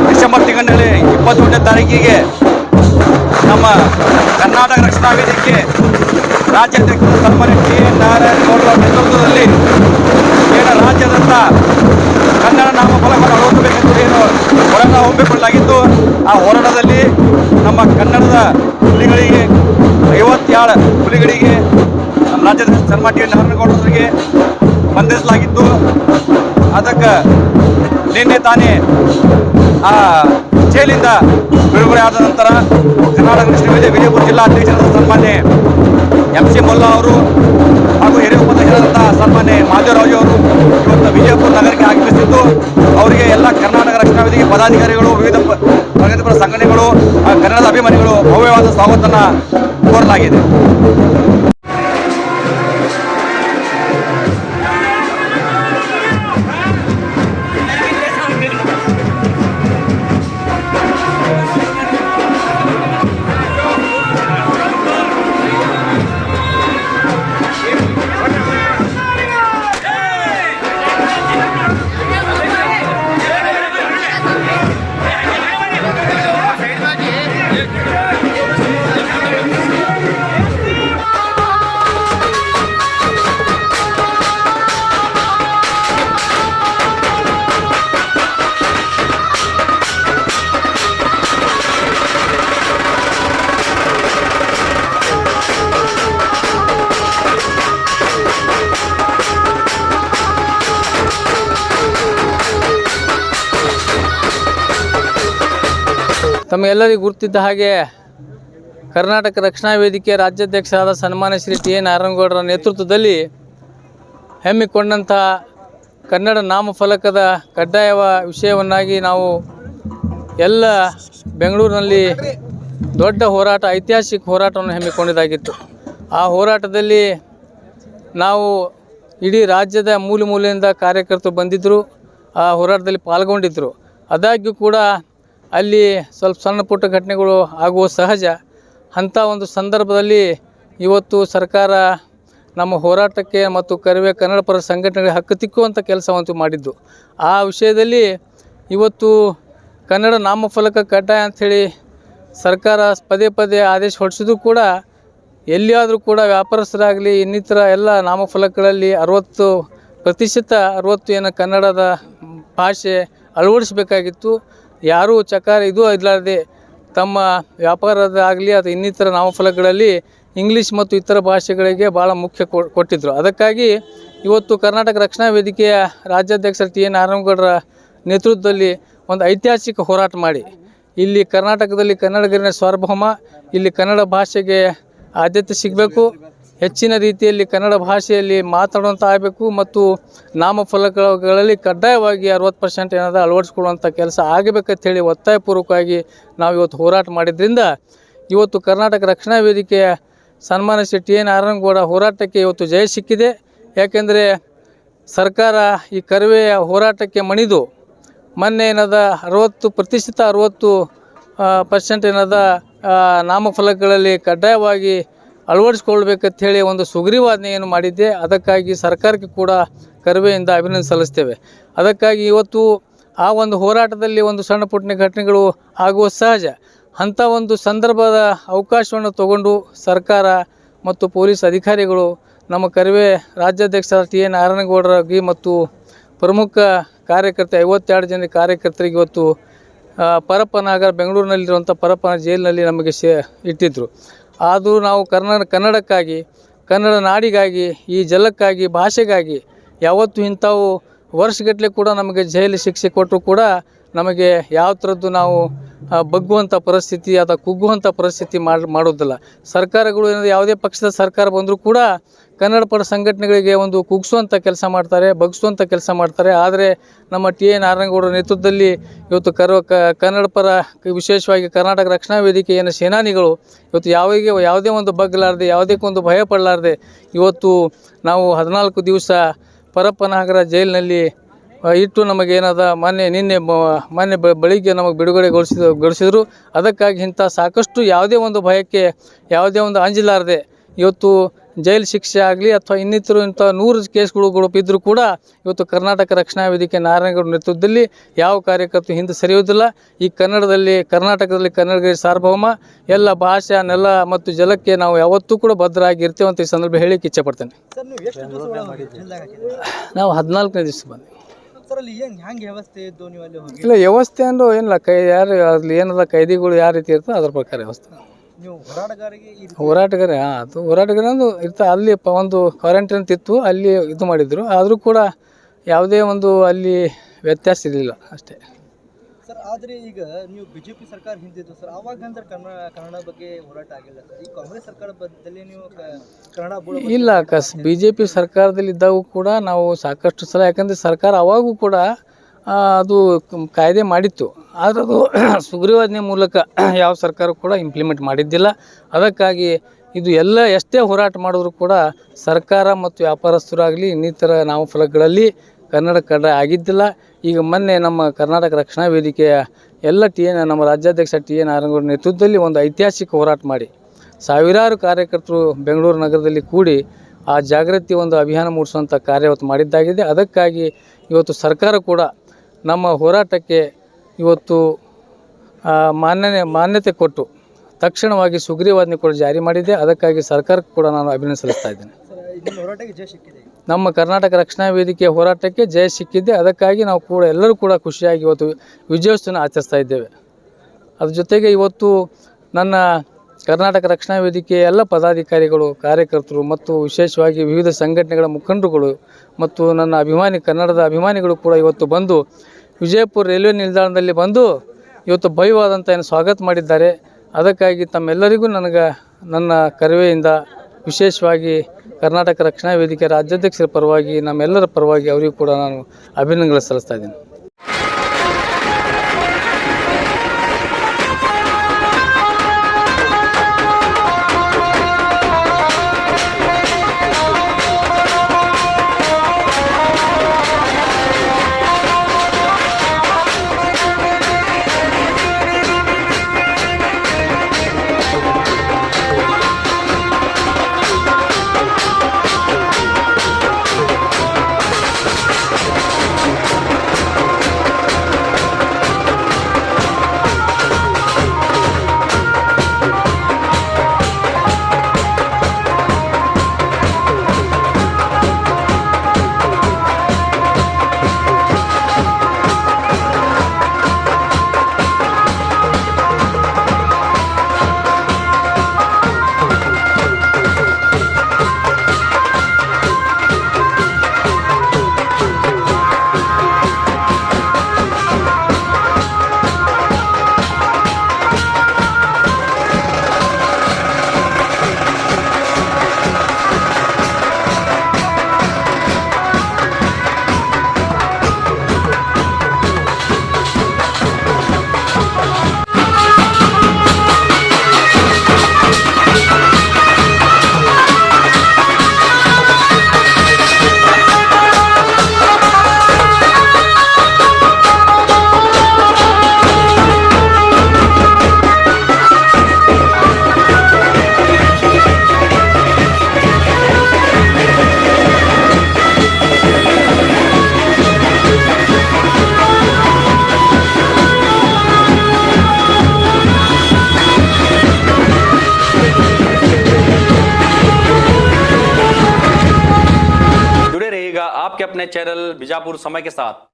December ತಿಂಗಳಲ್ಲಿ 21ನೇ ತಾರೀಕಿಗೆ ನಮ್ಮ ಕರ್ನಾಟಕ ರಕ್ಷಣಾ ವೇದಿಕೆ ರಾಜ್ಯಾಧ್ಯಕ್ಷರು ಸನ್ಮಾನ್ಯ ಟಿ ಎನ್ ನಾರಾಯಣಗೌಡರ ನೇತೃತ್ವದಲ್ಲಿ ಏನು ರಾಜ್ಯಾದ್ಯಂತ ಕನ್ನಡ ನಾಮಫಲಕವನ್ನು ಅಳವಡಿಸಬೇಕೆಂದು ಏನು ಹೋರಾಟ ಹಮ್ಮಿಕೊಳ್ಳಲಾಗಿತ್ತು. ಆ ಹೋರಾಟದಲ್ಲಿ ನಮ್ಮ ಕನ್ನಡದ ಹುಲಿಗಳಿಗೆ 57 ಹುಲಿಗಳಿಗೆ ನಮ್ಮ ರಾಜ್ಯದ ಸನ್ಮಾನ್ಯ ಟಿ ಎನ್ ನಾರಾಯಣಗೌಡರಿಗೆ ಬಂಧಿಸಲಾಗಿತ್ತು. ಅದಕ್ಕೆ ನಿನ್ನೆ ತಾನೇ ಆ ಜೈಲಿಂದ ಬಿಡುಗಡೆ ಆದ ನಂತರ ಕರ್ನಾಟಕ ರಕ್ಷಣಾ ವೇದಿಕೆ ವಿಜಯಪುರ ಜಿಲ್ಲಾ ಅಧ್ಯಕ್ಷರಾದ ಸನ್ಮಾನ್ಯ MC ಮೊಲ್ಲಾ ಅವರು ಹಾಗೂ ಹಿರಿಯ ಉಪಾಧ್ಯಕ್ಷರಾದಂಥ ಸನ್ಮಾನ್ಯ ಮಾದೇವರಾಜು ಅವರು ಇವತ್ತು ವಿಜಯಪುರ ನಗರಕ್ಕೆ ಆಗಮಿಸಿದ್ದು ಅವರಿಗೆ ಎಲ್ಲ ಕರ್ನಾಟಕ ರಕ್ಷಣಾ ವೇದಿಕೆ ಪದಾಧಿಕಾರಿಗಳು, ವಿವಿಧ ಪ್ರಗತಿಪರ ಸಂಘಟನೆಗಳು, ಕನ್ನಡದ ಅಭಿಮಾನಿಗಳು ಭವ್ಯವಾದ ಸ್ವಾಗತವನ್ನು ಕೋರಲಾಗಿದೆ. ತಮಗೆಲ್ಲರಿಗೂ ಗುರುತಿದ್ದ ಹಾಗೆ ಕರ್ನಾಟಕ ರಕ್ಷಣಾ ವೇದಿಕೆ ರಾಜ್ಯಾಧ್ಯಕ್ಷರಾದ ಸನ್ಮಾನ್ಯ ಶ್ರೀ ಟಿ ಎನ್ ನಾರಾಯಣಗೌಡರ ನೇತೃತ್ವದಲ್ಲಿ ಹಮ್ಮಿಕೊಂಡಂಥ ಕನ್ನಡ ನಾಮಫಲಕದ ಕಡ್ಡಾಯ ವಿಷಯವನ್ನಾಗಿ ನಾವು ಎಲ್ಲ ಬೆಂಗಳೂರಿನಲ್ಲಿ ದೊಡ್ಡ ಹೋರಾಟ, ಐತಿಹಾಸಿಕ ಹೋರಾಟವನ್ನು ಹಮ್ಮಿಕೊಂಡಿದ್ದಾಗಿತ್ತು. ಆ ಹೋರಾಟದಲ್ಲಿ ನಾವು ಇಡೀ ರಾಜ್ಯದ ಮೂಲೆಯಿಂದ ಕಾರ್ಯಕರ್ತರು ಬಂದಿದ್ದರು, ಆ ಹೋರಾಟದಲ್ಲಿ ಪಾಲ್ಗೊಂಡಿದ್ದರು. ಆದಾಗ್ಯೂ ಕೂಡ ಅಲ್ಲಿ ಸ್ವಲ್ಪ ಸಣ್ಣ ಪುಟ್ಟ ಘಟನೆಗಳು ಆಗುವ ಸಹಜ. ಅಂಥ ಒಂದು ಸಂದರ್ಭದಲ್ಲಿ ಇವತ್ತು ಸರ್ಕಾರ ನಮ್ಮ ಹೋರಾಟಕ್ಕೆ ಮತ್ತು ಕನ್ನಡ ಪರ ಸಂಘಟನೆಗಳಿಗೆ ಹಕ್ಕು ತಿಕ್ಕುವಂಥ ಕೆಲಸವಂತೂ ಮಾಡಿದ್ದು. ಆ ವಿಷಯದಲ್ಲಿ ಇವತ್ತು ಕನ್ನಡ ನಾಮಫಲಕ ಕಡ್ಡಾಯ ಅಂಥೇಳಿ ಸರ್ಕಾರ ಪದೇ ಆದೇಶ ಹೊರಡಿಸಿದ್ರು ಕೂಡ ಎಲ್ಲಿಯಾದರೂ ಕೂಡ ವ್ಯಾಪಾರಸ್ಥರಾಗಲಿ ಇನ್ನಿತರ ಎಲ್ಲ ನಾಮಫಲಕಗಳಲ್ಲಿ 60% ಏನು ಕನ್ನಡದ ಭಾಷೆ ಅಳವಡಿಸಬೇಕಾಗಿತ್ತು. ಯಾರೂ ಇದು ಇರಲಾರ್ದೆ ತಮ್ಮ ವ್ಯಾಪಾರದ ಆಗಲಿ ಅಥವಾ ಇನ್ನಿತರ ನಾಮಫಲಕಗಳಲ್ಲಿ ಇಂಗ್ಲೀಷ್ ಮತ್ತು ಇತರ ಭಾಷೆಗಳಿಗೆ ಭಾಳ ಮುಖ್ಯ ಕೊಟ್ಟಿದ್ದರು. ಅದಕ್ಕಾಗಿ ಇವತ್ತು ಕರ್ನಾಟಕ ರಕ್ಷಣಾ ವೇದಿಕೆಯ ರಾಜ್ಯಾಧ್ಯಕ್ಷ ಟಿ ಎನ್ ನಾರಾಯಣಗೌಡರ ನೇತೃತ್ವದಲ್ಲಿ ಒಂದು ಐತಿಹಾಸಿಕ ಹೋರಾಟ ಮಾಡಿ ಇಲ್ಲಿ ಕರ್ನಾಟಕದಲ್ಲಿ ಕನ್ನಡಿಗರಿನ ಸಾರ್ವಭೌಮ, ಇಲ್ಲಿ ಕನ್ನಡ ಭಾಷೆಗೆ ಆದ್ಯತೆ ಸಿಗಬೇಕು, ಹೆಚ್ಚಿನ ರೀತಿಯಲ್ಲಿ ಕನ್ನಡ ಭಾಷೆಯಲ್ಲಿ ಮಾತಾಡುವಂಥ ಆಗಬೇಕು ಮತ್ತು ನಾಮಫಲಕಗಳಲ್ಲಿ ಕಡ್ಡಾಯವಾಗಿ 60% ಏನಾದ ಅಳವಡಿಸ್ಕೊಳ್ಳುವಂಥ ಕೆಲಸ ಆಗಬೇಕಂತೇಳಿ ಒತ್ತಾಯಪೂರ್ವಕವಾಗಿ ನಾವು ಇವತ್ತು ಹೋರಾಟ ಮಾಡಿದ್ರಿಂದ ಇವತ್ತು ಕರ್ನಾಟಕ ರಕ್ಷಣಾ ವೇದಿಕೆಯ ಸನ್ಮಾನ್ಯ ಶ್ರೀ ಟಿ ಎನ್ ನಾರಾಯಣಗೌಡ ಹೋರಾಟಕ್ಕೆ ಇವತ್ತು ಜಯ ಸಿಕ್ಕಿದೆ. ಯಾಕೆಂದರೆ ಸರ್ಕಾರ ಈ ಕರವೇ ಹೋರಾಟಕ್ಕೆ ಮಣಿದು ಮೊನ್ನೆ ಏನದ 60% ಏನದ ನಾಮಫಲಕಗಳಲ್ಲಿ ಕಡ್ಡಾಯವಾಗಿ ಅಳವಡಿಸ್ಕೊಳ್ಬೇಕಂತ ಹೇಳಿ ಒಂದು ಸುಗ್ರೀವಾಜ್ಞೆಯನ್ನು ಮಾಡಿದ್ದೆ. ಅದಕ್ಕಾಗಿ ಸರ್ಕಾರಕ್ಕೆ ಕೂಡ ಕರವೆಯಿಂದ ಅಭಿನಂದನೆ ಸಲ್ಲಿಸ್ತೇವೆ. ಅದಕ್ಕಾಗಿ ಇವತ್ತು ಆ ಒಂದು ಹೋರಾಟದಲ್ಲಿ ಒಂದು ಸಣ್ಣ ಪುಟ್ಟ ಘಟನೆಗಳು ಆಗುವ ಸಹಜ. ಅಂಥ ಒಂದು ಸಂದರ್ಭದ ಅವಕಾಶವನ್ನು ತಗೊಂಡು ಸರ್ಕಾರ ಮತ್ತು ಪೊಲೀಸ್ ಅಧಿಕಾರಿಗಳು ನಮ್ಮ ಕರವೇ ರಾಜ್ಯಾಧ್ಯಕ್ಷ ಟಿ ಎನ್ ನಾರಾಯಣಗೌಡರಿಗೆ ಮತ್ತು ಪ್ರಮುಖ ಕಾರ್ಯಕರ್ತ 52 ಜನ ಕಾರ್ಯಕರ್ತರಿಗೆ ಇವತ್ತು ಪರಪ್ಪನಗರ ಬೆಂಗಳೂರಿನಲ್ಲಿರುವಂಥ ಪರಪ್ಪನ ಜೈಲಿನಲ್ಲಿ ನಮಗೆ ಇಟ್ಟಿದ್ದರು. ಆದರೂ ನಾವು ಕನ್ನಡಕ್ಕಾಗಿ, ಕನ್ನಡ ನಾಡಿಗಾಗಿ, ಈ ಜಲಕ್ಕಾಗಿ, ಭಾಷೆಗಾಗಿ ಯಾವತ್ತೂ ಇಂಥವು ವರ್ಷಗಟ್ಟಲೆ ಕೂಡ ನಮಗೆ ಜೈಲು ಶಿಕ್ಷೆ ಕೊಟ್ಟರು ಕೂಡ ನಮಗೆ ಯಾವ ಥರದ್ದು ನಾವು ಬಗ್ಗುವಂಥ ಪರಿಸ್ಥಿತಿ ಅಥವಾ ಕುಗ್ಗುವಂಥ ಪರಿಸ್ಥಿತಿ ಮಾಡೋದಿಲ್ಲ. ಸರ್ಕಾರಗಳು ಏನಾದರೂ ಯಾವುದೇ ಪಕ್ಷದ ಸರ್ಕಾರ ಬಂದರೂ ಕೂಡ ಕನ್ನಡ ಪರ ಸಂಘಟನೆಗಳಿಗೆ ಒಂದು ಕುಗ್ಸುವಂಥ ಕೆಲಸ ಮಾಡ್ತಾರೆ, ಬಗ್ಗಿಸುವಂಥ ಕೆಲಸ ಮಾಡ್ತಾರೆ. ಆದರೆ ನಮ್ಮ ಟಿ ಎನ್ ನಾರಾಯಣಗೌಡರ ನೇತೃತ್ವದಲ್ಲಿ ಇವತ್ತು ಕನ್ನಡ ಪರ ವಿಶೇಷವಾಗಿ ಕರ್ನಾಟಕ ರಕ್ಷಣಾ ವೇದಿಕೆ ಏನು ಸೇನಾನಿಗಳು ಇವತ್ತು ಯಾವುದೇ ಒಂದು ಬಗ್ಲಾರದೆ, ಯಾವುದೇ ಒಂದು ಭಯ ಪಡಲಾರದೆ ಇವತ್ತು ನಾವು 14 ದಿವಸ ಪರಪ್ಪನಗರ ಜೈಲಿನಲ್ಲಿ ಇಟ್ಟು ನಮಗೇನದ ಮೊನ್ನೆ ಬೆಳಿಗ್ಗೆ ನಮಗೆ ಬಿಡುಗಡೆಗೊಳಿಸಿದರು. ಅದಕ್ಕಾಗಿ ಇಂಥ ಸಾಕಷ್ಟು ಯಾವುದೇ ಒಂದು ಭಯಕ್ಕೆ, ಯಾವುದೇ ಒಂದು ಅಂಜಲಾರದೆ ಇವತ್ತು ಜೈಲು ಶಿಕ್ಷೆ ಆಗಲಿ ಅಥವಾ ಇನ್ನಿತರು ಇಂಥ 100 ಕೇಸ್ಗಳು ಬಿದ್ದರೂ ಕೂಡ ಇವತ್ತು ಕರ್ನಾಟಕ ರಕ್ಷಣಾ ವೇದಿಕೆ ನಾರಾಯಣಗೌಡ ನೇತೃತ್ವದಲ್ಲಿ ಯಾವ ಕಾರ್ಯಕರ್ತರು ಹಿಂದೆ ಸರಿಯುವುದಿಲ್ಲ. ಈ ಕರ್ನಾಟಕದಲ್ಲಿ ಕನ್ನಡಿಗರ ಸಾರ್ವಭೌಮ, ಎಲ್ಲ ಭಾಷೆ, ನೆಲ ಮತ್ತು ಜಲಕ್ಕೆ ನಾವು ಯಾವತ್ತೂ ಕೂಡ ಭದ್ರಾಗಿರ್ತೇವೆ ಅಂತ ಈ ಸಂದರ್ಭ ಹೇಳಿಕ್ಕೆ ಇಚ್ಛೆ ಪಡ್ತೇನೆ. ನಾವು 14ನೇ ದಿವಸ ಬಂದ್ವಿ. ಇಲ್ಲ, ವ್ಯವಸ್ಥೆ ಅಂದ್ರೆ ಏನಿಲ್ಲ, ಯಾರು ಅಲ್ಲಿ ಏನದ ಕೈದಿಗಳು ಯಾವ ರೀತಿ ಇರ್ತದೆ ಅದ್ರ ಪ್ರಕಾರ ವ್ಯವಸ್ಥೆ. ಹೋರಾಟಗಾರ ಅದು ಹೋರಾಟಗಾರ ಅಂದ್ರೆ ಇರ್ತಾ ಅಲ್ಲಿ ಒಂದು ಕ್ವಾರಂಟೈನ್ ಇತ್ತು, ಅಲ್ಲಿ ಇದು ಮಾಡಿದ್ರು. ಆದರೂ ಕೂಡ ಯಾವುದೇ ಒಂದು ಅಲ್ಲಿ ವ್ಯತ್ಯಾಸ ಇರಲಿಲ್ಲ ಅಷ್ಟೇ ಸರ್. ಆದರೆ ಈಗ ನೀವು ಬಿಜೆಪಿ ಸರ್ಕಾರ ಹಿಂದಿದ್ದು ಸರ್, ಆವಾಗ ಅಂದ್ರೆ ಕನ್ನಡ ಬಗ್ಗೆ ಹೋರಾಟ ಆಗಿಲ್ಲ ಸರ್. ಈ ಕಾಂಗ್ರೆಸ್ ಸರ್ಕಾರ ಬದಲಿ ನೀವು ಕನ್ನಡ ಇಲ್ಲ, BJP ಸರ್ಕಾರದಲ್ಲಿ ಇದ್ದಾಗೂ ಕೂಡ ನಾವು ಸಾಕಷ್ಟು ಸಲ, ಯಾಕಂದರೆ ಸರ್ಕಾರ ಅವಾಗೂ ಕೂಡ ಅದು ಕಾಯ್ದೆ ಮಾಡಿತ್ತು, ಆದರೆ ಅದು ಸುಗ್ರೀವಾಜ್ಞೆ ಮೂಲಕ ಯಾವ ಸರ್ಕಾರ ಕೂಡ ಇಂಪ್ಲಿಮೆಂಟ್ ಮಾಡಿದ್ದಿಲ್ಲ. ಅದಕ್ಕಾಗಿ ಇದು ಎಷ್ಟೇ ಹೋರಾಟ ಮಾಡಿದ್ರು ಕೂಡ ಸರ್ಕಾರ ಮತ್ತು ವ್ಯಾಪಾರಸ್ಥರಾಗಲಿ ಇನ್ನಿತರ ನಾಮಫಲಕಗಳಲ್ಲಿ ಕನ್ನಡ ಕಡ್ಡಾಯ ಆಗಿದ್ದಿಲ್ಲ. ಈಗ ಮೊನ್ನೆ ನಮ್ಮ ಕರ್ನಾಟಕ ರಕ್ಷಣಾ ವೇದಿಕೆಯ ಎಲ್ಲ ನಮ್ಮ ರಾಜ್ಯಾಧ್ಯಕ್ಷ TN ನಾರಾಯಣಗೌಡ ನೇತೃತ್ವದಲ್ಲಿ ಒಂದು ಐತಿಹಾಸಿಕ ಹೋರಾಟ ಮಾಡಿ ಸಾವಿರಾರು ಕಾರ್ಯಕರ್ತರು ಬೆಂಗಳೂರು ನಗರದಲ್ಲಿ ಕೂಡಿ ಆ ಜಾಗೃತಿ ಒಂದು ಅಭಿಯಾನ ಮೂಡಿಸುವಂಥ ಕಾರ್ಯ ಇವತ್ತು ಮಾಡಿದ್ದಾಗಿದೆ. ಅದಕ್ಕಾಗಿ ಇವತ್ತು ಸರ್ಕಾರ ಕೂಡ ನಮ್ಮ ಹೋರಾಟಕ್ಕೆ ಇವತ್ತು ಮಾನ್ಯತೆ ಕೊಟ್ಟು ತಕ್ಷಣವಾಗಿ ಸುಗ್ರೀವಾಜ್ಞೆ ಕೂಡ ಜಾರಿ ಮಾಡಿದೆ. ಅದಕ್ಕಾಗಿ ಸರ್ಕಾರಕ್ಕೆ ಕೂಡ ನಾನು ಅಭಿನಂದಿಸ್ತಾ ಇದ್ದೇನೆ. ನಮ್ಮ ಕರ್ನಾಟಕ ರಕ್ಷಣಾ ವೇದಿಕೆಯ ಹೋರಾಟಕ್ಕೆ ಜಯ ಸಿಕ್ಕಿದೆ. ಅದಕ್ಕಾಗಿ ನಾವು ಕೂಡ ಎಲ್ಲರೂ ಕೂಡ ಖುಷಿಯಾಗಿ ಇವತ್ತು ವಿಜಯೋತ್ಸವನ ಆಚರಿಸ್ತಾ ಇದ್ದೇವೆ. ಅದ್ರ ಜೊತೆಗೆ ಇವತ್ತು ನನ್ನ ಕರ್ನಾಟಕ ರಕ್ಷಣಾ ವೇದಿಕೆಯ ಎಲ್ಲ ಪದಾಧಿಕಾರಿಗಳು, ಕಾರ್ಯಕರ್ತರು ಮತ್ತು ವಿಶೇಷವಾಗಿ ವಿವಿಧ ಸಂಘಟನೆಗಳ ಮುಖಂಡರುಗಳು ಮತ್ತು ನನ್ನ ಕನ್ನಡದ ಅಭಿಮಾನಿಗಳು ಕೂಡ ಇವತ್ತು ಬಂದು ವಿಜಯಪುರ ರೈಲ್ವೆ ನಿಲ್ದಾಣದಲ್ಲಿ ಬಂದು ಇವತ್ತು ಭವ್ಯವಾದಂಥ ಸ್ವಾಗತ ಮಾಡಿದ್ದಾರೆ. ಅದಕ್ಕಾಗಿ ತಮ್ಮೆಲ್ಲರಿಗೂ ನನ್ನ ಕರವೆಯಿಂದ ವಿಶೇಷವಾಗಿ ಕರ್ನಾಟಕ ರಕ್ಷಣಾ ವೇದಿಕೆ ರಾಜ್ಯಾಧ್ಯಕ್ಷರ ಪರವಾಗಿ, ನಮ್ಮೆಲ್ಲರ ಪರವಾಗಿ ಅವರಿಗೂ ಕೂಡ ನಾನು ಅಭಿನಂದನೆ ಸಲ್ಲಿಸ್ತಾ ಇದ್ದೀನಿ. आपके अपने चैनल बीजापुर समय के साथ।